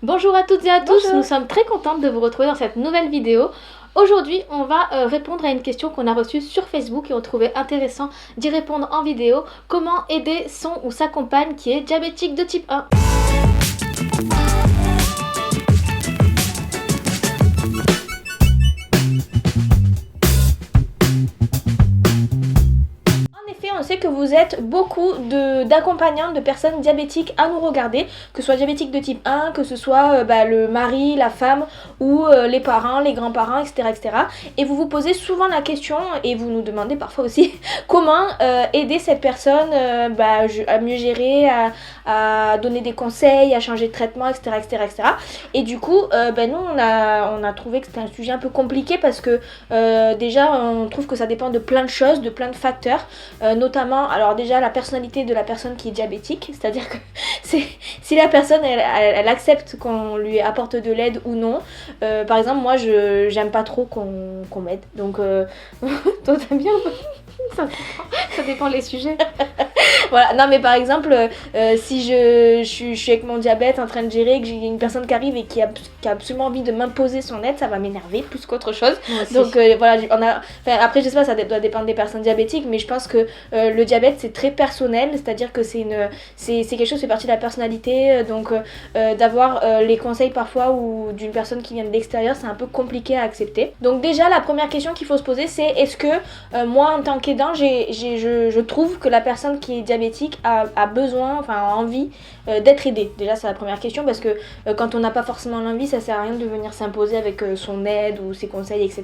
Bonjour à toutes et à tous, Bonjour. nous sommes très contentes de vous retrouver dans cette nouvelle vidéo. Aujourd'hui, on va répondre à une question qu'on a reçue sur Facebook et on trouvait intéressant d'y répondre en vidéo. Comment aider son ou sa compagne qui est diabétique de type 1? On sait que vous êtes beaucoup d'accompagnants de personnes diabétiques à nous regarder, que ce soit diabétique de type 1, que ce soit le mari, la femme ou les parents, les grands-parents, etc., etc. Et vous vous posez souvent la question, et vous nous demandez parfois aussi, comment aider cette personne à mieux gérer, à donner des conseils, à changer de traitement, etc., etc., etc. Et du coup, nous, on a trouvé que c'était un sujet un peu compliqué parce que déjà, on trouve que ça dépend de plein de choses, de plein de facteurs. Notamment, alors déjà la personnalité de la personne qui est diabétique, c'est-à-dire que si la personne elle accepte qu'on lui apporte de l'aide ou non. Par exemple, moi j'aime pas trop qu'on m'aide, donc toi t'aimes bien ou pas? Ça dépend les sujets. Voilà, non mais par exemple, si je suis avec mon diabète en train de gérer, que j'ai une personne qui arrive et qui a absolument envie de m'imposer son aide, ça va m'énerver plus qu'autre chose. Donc voilà, après je sais pas, ça doit dépendre des personnes diabétiques, mais je pense que le diabète c'est très personnel, c'est-à-dire que c'est quelque chose qui fait partie de la personnalité, donc d'avoir les conseils parfois ou d'une personne qui vient de l'extérieur, c'est un peu compliqué à accepter. Donc déjà la première question qu'il faut se poser, c'est est-ce que moi en tant qu'aidant, je trouve que la personne qui est diabétique a besoin, enfin a envie d'être aidée. Déjà c'est la première question, parce que quand on n'a pas forcément l'envie, ça sert à rien de venir s'imposer avec son aide ou ses conseils, etc.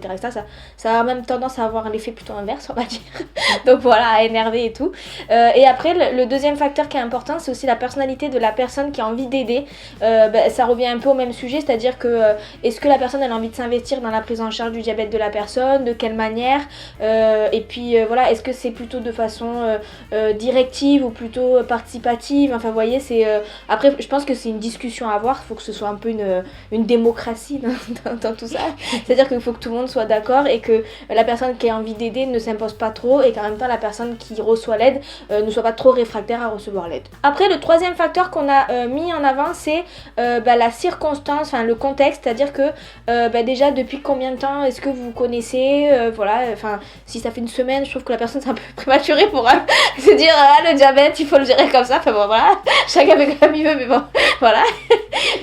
Ça a même tendance à avoir un effet plutôt inverse, on va dire. Donc voilà, à énerver et tout. Et après le deuxième facteur qui est important, c'est aussi la personnalité de la personne qui a envie d'aider. Ça revient un peu au même sujet, c'est-à-dire que est-ce que la personne elle a envie de s'investir dans la prise en charge du diabète de la personne, de quelle manière, et puis voilà, est-ce que c'est plutôt de façon directive ou plutôt participative. Enfin vous voyez, après je pense que c'est une discussion à avoir, il faut que ce soit un peu une démocratie dans tout ça. C'est-à-dire qu'il faut que tout le monde soit d'accord et que la personne qui a envie d'aider ne s'impose pas trop, et qu'en même temps la personne qui reçoit l'aide ne soit pas trop réfractaire à recevoir l'aide. Après le troisième facteur qu'on a mis en avant, c'est la circonstance, enfin le contexte, c'est-à-dire que déjà depuis combien de temps est-ce que vous connaissez, voilà, enfin si ça fait une semaine, je trouve que la personne c'est un peu prématurée pour se dire le diabète il faut le gérer comme ça, enfin bon voilà, chacun fait comme il veut, mais bon voilà.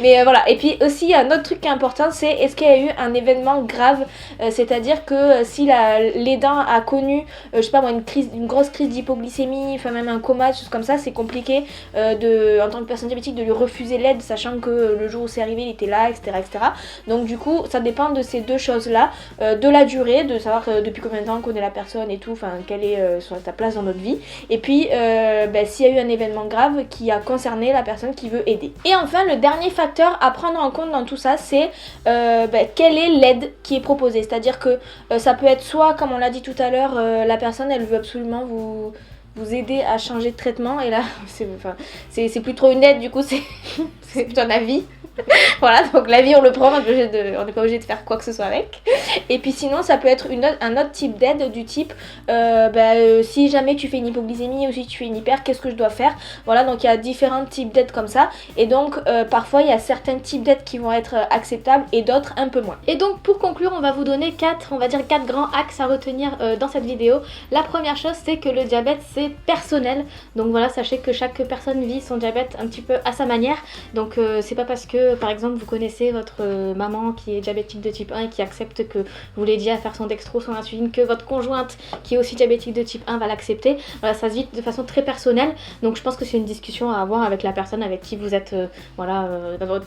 Mais voilà, et puis aussi il y a un autre truc qui est important, c'est est-ce qu'il y a eu un événement grave, c'est-à-dire que si l'aidant a connu je sais pas moi une grosse crise d'hypoglycémie, enfin même un coma, des choses comme ça, c'est compliqué en tant que personne diabétique de lui refuser l'aide, sachant que le jour où c'est arrivé il était là, etc., etc. Donc du coup ça dépend de ces deux choses là, de la durée, de savoir depuis combien de temps on connaît la personne et tout, enfin quelle est sa place dans notre vie, et puis s'il y a eu un événement grave qui a concerné la personne qui veut aider. Et enfin le dernier facteur à prendre en compte dans tout ça, c'est quelle est l'aide qui est proposée, c'est-à-dire que ça peut être soit, comme on l'a dit tout à l'heure, la personne elle veut absolument vous aider à changer de traitement, et là c'est plus trop une aide, du coup c'est plutôt un avis. Voilà, donc l'avis on le prend, on n'est pas obligé de faire quoi que ce soit avec. Et puis sinon ça peut être un autre type d'aide, du type si jamais tu fais une hypoglycémie ou si tu fais une hyper, qu'est-ce que je dois faire. Voilà, donc il y a différents types d'aides comme ça, et donc parfois il y a certains types d'aides qui vont être acceptables et d'autres un peu moins. Et donc pour conclure, on va vous donner quatre grands axes à retenir dans cette vidéo. La première chose, c'est que le diabète c'est personnel, donc voilà, sachez que chaque personne vit son diabète un petit peu à sa manière, donc c'est pas parce que par exemple vous connaissez votre maman qui est diabétique de type 1 et qui accepte que vous l'aidiez à faire son dextro, son insuline, que votre conjointe qui est aussi diabétique de type 1 va l'accepter. Voilà, ça se vit de façon très personnelle, donc je pense que c'est une discussion à avoir avec la personne avec qui vous êtes dans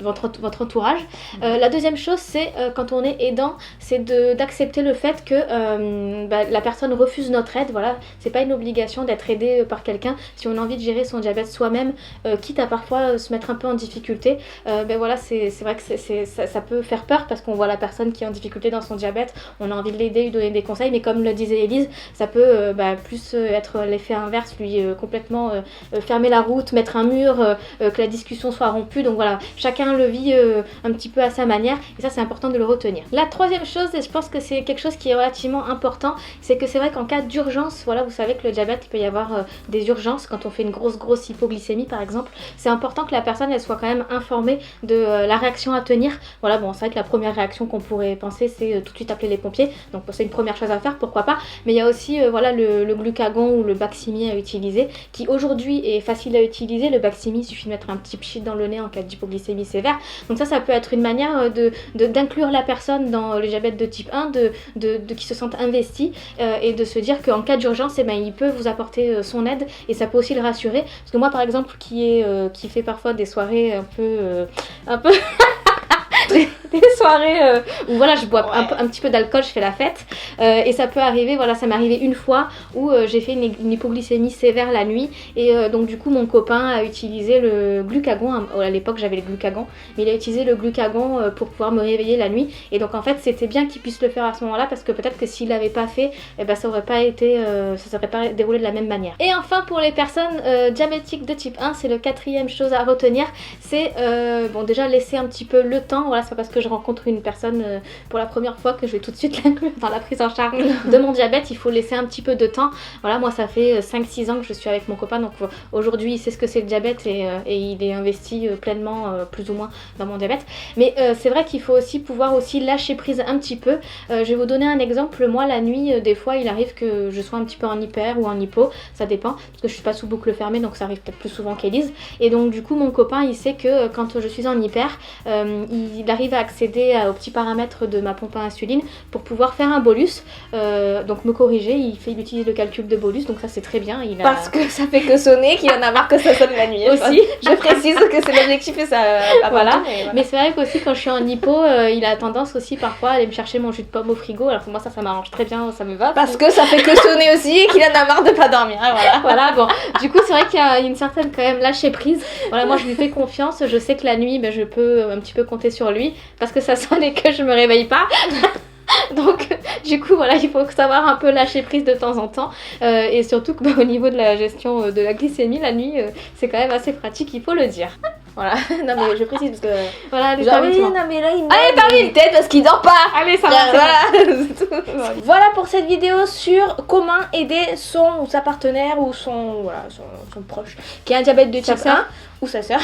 votre entourage. La deuxième chose, c'est quand on est aidant, c'est d'accepter le fait que la personne refuse notre aide. Voilà, c'est pas une obligation d'être aidé par quelqu'un si on a envie de gérer son diabète soi-même, quitte à parfois se mettre un peu en difficulté. Voilà, c'est vrai que ça peut faire peur parce qu'on voit la personne qui est en difficulté dans son diabète, on a envie de l'aider, lui donner des conseils, mais comme le disait Elise, ça peut plus être l'effet inverse, lui complètement fermer la route, mettre un mur, que la discussion soit rompue. Donc voilà, chacun le vit un petit peu à sa manière, et ça c'est important de le retenir. La troisième chose, et je pense que c'est quelque chose qui est relativement important, c'est que c'est vrai qu'en cas d'urgence, voilà, vous savez que le diabète, il peut y avoir des urgences quand on fait une grosse hypoglycémie par exemple. C'est important que la personne elle soit quand même informée de la réaction à tenir. Voilà, bon, c'est vrai que la première réaction qu'on pourrait penser, c'est tout de suite appeler les pompiers. Donc c'est une première chose à faire, pourquoi pas. Mais il y a aussi voilà, le glucagon ou le Baqsimi à utiliser, qui aujourd'hui est facile à utiliser. Le Baqsimi, il suffit de mettre un petit pchit dans le nez en cas d'hypoglycémie sévère. Donc ça peut être une manière d'inclure la personne dans le diabète de type 1, qui se sente investi et de se dire qu'en cas d'urgence, il peut vous apporter son aide et ça peut aussi le rassurer. Parce que moi, par exemple, qui fait parfois des soirées un peu des soirées où voilà, je bois un petit peu d'alcool, je fais la fête et ça peut arriver, voilà, ça m'est arrivé une fois où j'ai fait une hypoglycémie sévère la nuit et donc du coup mon copain a utilisé le glucagon. À l'époque j'avais le glucagon, mais il a utilisé le glucagon pour pouvoir me réveiller la nuit. Et donc en fait c'était bien qu'il puisse le faire à ce moment là, parce que peut-être que s'il l'avait pas fait, ça aurait pas déroulé de la même manière. Et enfin, pour les personnes diabétiques de type 1, c'est le quatrième chose à retenir, c'est déjà laisser un petit peu le temps. Voilà, c'est pas parce que je rencontre une personne pour la première fois que je vais tout de suite l'inclure dans la prise en charge de mon diabète. Il faut laisser un petit peu de temps. Voilà, moi ça fait 5-6 ans que je suis avec mon copain, donc aujourd'hui il sait ce que c'est le diabète et il est investi pleinement plus ou moins dans mon diabète. Mais c'est vrai qu'il faut aussi pouvoir lâcher prise un petit peu. Je vais vous donner un exemple. Moi la nuit, des fois il arrive que je sois un petit peu en hyper ou en hypo, ça dépend, parce que je suis pas sous boucle fermée, donc ça arrive peut-être plus souvent qu'Élise. Et donc du coup mon copain il sait que quand je suis en hyper, il arrive à accéder aux petits paramètres de ma pompe à insuline pour pouvoir faire un bolus, donc me corriger. Il utilise le calcul de bolus, donc ça c'est très bien. Parce que ça fait que sonner, qu'il en a marre que ça sonne la nuit. Aussi, je précise que c'est l'objectif et ça. Voilà. Mais c'est vrai qu'aussi quand je suis en hypo, il a tendance aussi parfois à aller me chercher mon jus de pomme au frigo. Alors que moi ça m'arrange très bien, ça me va. Parce que ça fait que sonner aussi et qu'il en a marre de pas dormir. Voilà, bon. Du coup c'est vrai qu'il y a une certaine quand même lâcher prise. Voilà, moi je lui fais confiance. Je sais que la nuit, je peux un petit peu compter sur lui parce que ça sonne et que je me réveille pas. Donc du coup voilà, il faut savoir un peu lâcher prise de temps en temps et surtout que au niveau de la gestion de la glycémie la nuit, c'est quand même assez pratique, il faut le dire. Voilà, non mais je précise parce que voilà, genre oui, non mais là il me une tête parce qu'il dort pas. Allez, ça va, voilà. Voilà pour cette vidéo sur comment aider son ou sa partenaire ou son proche qui a un diabète de type 1 ou sa sœur.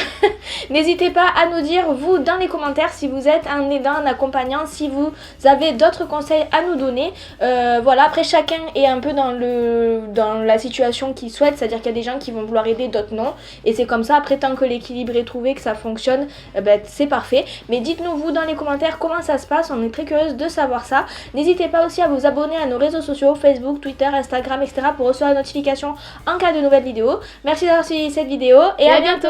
N'hésitez pas à nous dire vous dans les commentaires si vous êtes un aidant, un accompagnant, si vous avez d'autres conseils à nous donner. Voilà, après chacun est un peu dans la situation qu'il souhaite, c'est-à-dire qu'il y a des gens qui vont vouloir aider, d'autres non, et c'est comme ça. Après, tant que l'équilibre est trouvé, que ça fonctionne, c'est parfait. Mais dites-nous vous dans les commentaires comment ça se passe, on est très curieuse de savoir ça. N'hésitez pas aussi à vous abonner à nos réseaux sociaux, Facebook, Twitter, Instagram, etc. pour recevoir la notification en cas de nouvelles vidéos. Merci d'avoir suivi cette vidéo et à bientôt.